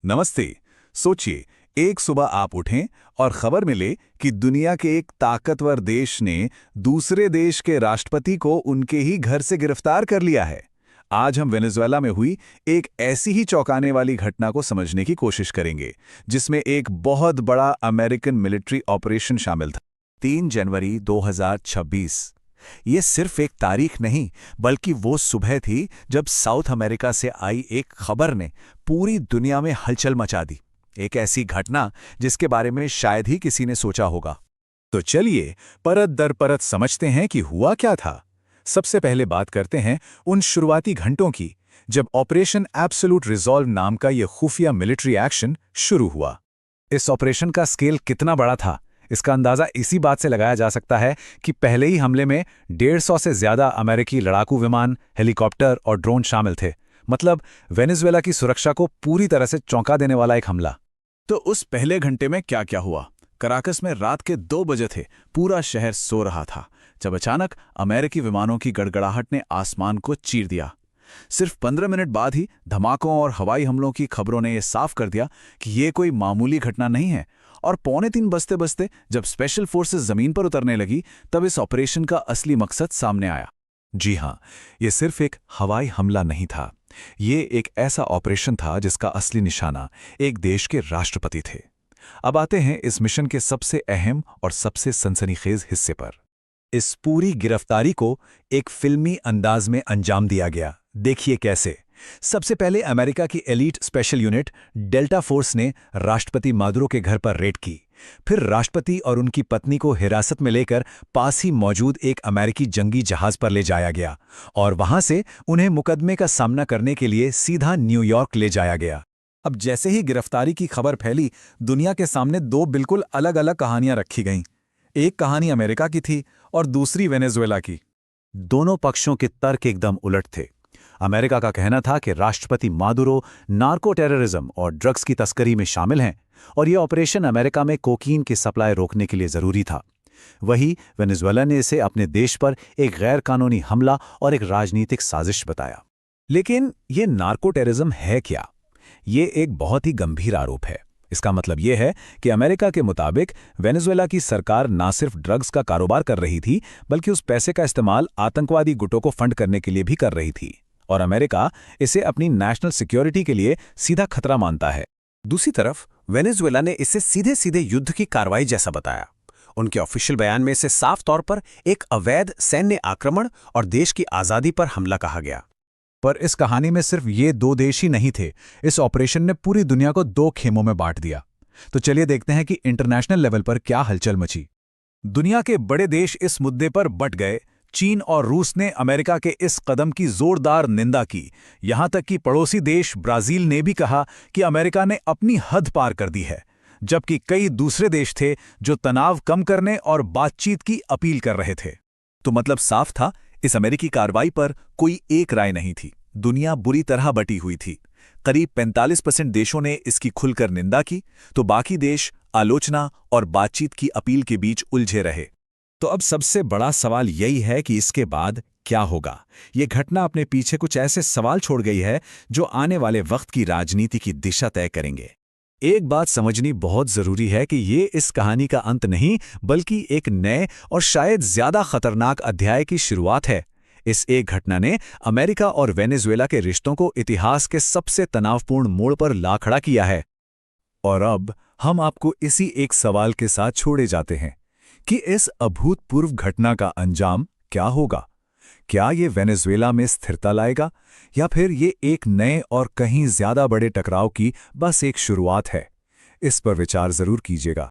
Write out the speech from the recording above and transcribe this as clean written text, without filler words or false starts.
नमस्ते। सोचिए, एक सुबह आप उठें और खबर मिले कि दुनिया के एक ताकतवर देश ने दूसरे देश के राष्ट्रपति को उनके ही घर से गिरफ्तार कर लिया है। आज हम वेनेजुएला में हुई एक ऐसी ही चौंकाने वाली घटना को समझने की कोशिश करेंगे, जिसमें एक बहुत बड़ा अमेरिकन मिलिट्री ऑपरेशन शामिल था। 3 जनवरी 2026। ये सिर्फ एक तारीख नहीं, बल्कि वो सुबह थी जब साउथ अमेरिका से आई एक खबर ने पूरी दुनिया में हलचल मचा दी। एक ऐसी घटना जिसके बारे में शायद ही किसी ने सोचा होगा। तो चलिए परत दर परत समझते हैं कि हुआ क्या था। सबसे पहले बात करते हैं उन शुरुआती घंटों की, जब ऑपरेशन एब्सोल्यूट रिजॉल्व नाम का यह खुफिया मिलिट्री एक्शन शुरू हुआ। इस ऑपरेशन का स्केल कितना बड़ा था, इसका अंदाजा इसी बात से लगाया जा सकता है कि पहले ही हमले में 150 से ज्यादा अमेरिकी लड़ाकू विमान, हेलीकॉप्टर और ड्रोन शामिल थे। मतलब वेनेजुएला की सुरक्षा को पूरी तरह से चौंका देने वाला एक हमला। तो उस पहले घंटे में क्या क्या हुआ? कराकस में रात के 2 बजे थे, पूरा शहर सो रहा था, जब अचानक अमेरिकी विमानों की गड़गड़ाहट ने आसमान को चीर दिया। सिर्फ 15 मिनट बाद ही धमाकों और हवाई हमलों की खबरों ने यह साफ कर दिया कि यह कोई मामूली घटना नहीं है। और 2:45 बजते बजते जब स्पेशल फोर्सेस जमीन पर उतरने लगी, तब इस ऑपरेशन का असली मकसद सामने आया। जी हां, यह सिर्फ एक हवाई हमला नहीं था। ये एक ऐसा ऑपरेशन था जिसका असली निशाना एक देश के राष्ट्रपति थे। अब आते हैं इस मिशन के सबसे अहम और सबसे सनसनीखेज हिस्से पर। इस पूरी गिरफ्तारी को एक फिल्मी अंदाज में अंजाम दिया गया। देखिए कैसे। सबसे पहले अमेरिका की elite special unit delta force ने राष्ट्रपति मादुरो के घर पर रेड की। फिर राष्ट्रपति और उनकी पत्नी को हिरासत में लेकर पास ही मौजूद एक अमेरिकी जंगी जहाज पर ले जाया गया और वहां से उन्हें मुकदमे का सामना करने के लिए सीधा न्यूयॉर्क ले जाया गया। अब जैसे ही गिरफ्तारी की खबर फैली, दुनिया के सामने 2 बिल्कुल अलग अलग कहानियां रखी गईं। एक कहानी अमेरिका की थी और दूसरी वेनेजुएला की। दोनों पक्षों के तर्क एकदम उलट थे। अमेरिका का कहना था कि राष्ट्रपति मादुरो नार्को टेररिज्म और ड्रग्स की तस्करी में शामिल हैं और यह ऑपरेशन अमेरिका में कोकीन की सप्लाई रोकने के लिए जरूरी था। वहीं वेनेजुएला ने इसे अपने देश पर एक गैर कानूनी हमला और एक राजनीतिक साजिश बताया। लेकिन यह नार्को टेररिज्म है क्या? ये एक बहुत ही गंभीर आरोप है। इसका मतलब यह है कि अमेरिका के मुताबिक वेनेजुएला की सरकार न सिर्फ ड्रग्स का कारोबार कर रही थी, बल्कि उस पैसे का इस्तेमाल आतंकवादी गुटों को फंड करने के लिए भी कर रही थी। और अमेरिका इसे अपनी नेशनल सिक्योरिटी के लिए सीधा खतरा मानता है। दूसरी तरफ वेनेजुएला ने इसे सीधे सीधे युद्ध की कार्रवाई जैसा बताया। उनके ऑफिशियल बयान में इसे साफ तौर पर एक अवैध सैन्य आक्रमण और देश की आज़ादी पर हमला कहा गया। पर इस कहानी में सिर्फ ये 2 देश ही नहीं थे। इस ऑपरेशन ने पूरी दुनिया को 2 खेमों में बांट दिया। तो चलिए देखते हैं कि इंटरनेशनल लेवल पर क्या हलचल मची। दुनिया के बड़े देश इस मुद्दे पर बट गए। चीन और रूस ने अमेरिका के इस कदम की जोरदार निंदा की। यहां तक कि पड़ोसी देश ब्राजील ने भी कहा कि अमेरिका ने अपनी हद पार कर दी है। जबकि कई दूसरे देश थे जो तनाव कम करने और बातचीत की अपील कर रहे थे। तो मतलब साफ था, इस अमेरिकी कार्रवाई पर कोई एक राय नहीं थी। दुनिया बुरी तरह बटी हुई थी। करीब 45% देशों ने इसकी खुलकर निंदा की, तो बाकी देश आलोचना और बातचीत की अपील के बीच उलझे रहे। तो अब सबसे बड़ा सवाल यही है कि इसके बाद क्या होगा। ये घटना अपने पीछे कुछ ऐसे सवाल छोड़ गई है जो आने वाले वक्त की राजनीति की दिशा तय करेंगे। एक बात समझनी बहुत जरूरी है कि ये इस कहानी का अंत नहीं, बल्कि एक नए और शायद ज्यादा खतरनाक अध्याय की शुरुआत है। इस एक घटना ने अमेरिका और वेनेजुएला के रिश्तों को इतिहास के सबसे तनावपूर्ण मोड़ पर ला खड़ा किया है। और अब हम आपको इसी एक सवाल के साथ छोड़े जाते हैं कि इस अभूतपूर्व घटना का अंजाम क्या होगा। क्या ये वेनेजुएला में स्थिरता लाएगा, या फिर ये एक नए और कहीं ज्यादा बड़े टकराव की बस एक शुरुआत है? इस पर विचार जरूर कीजिएगा।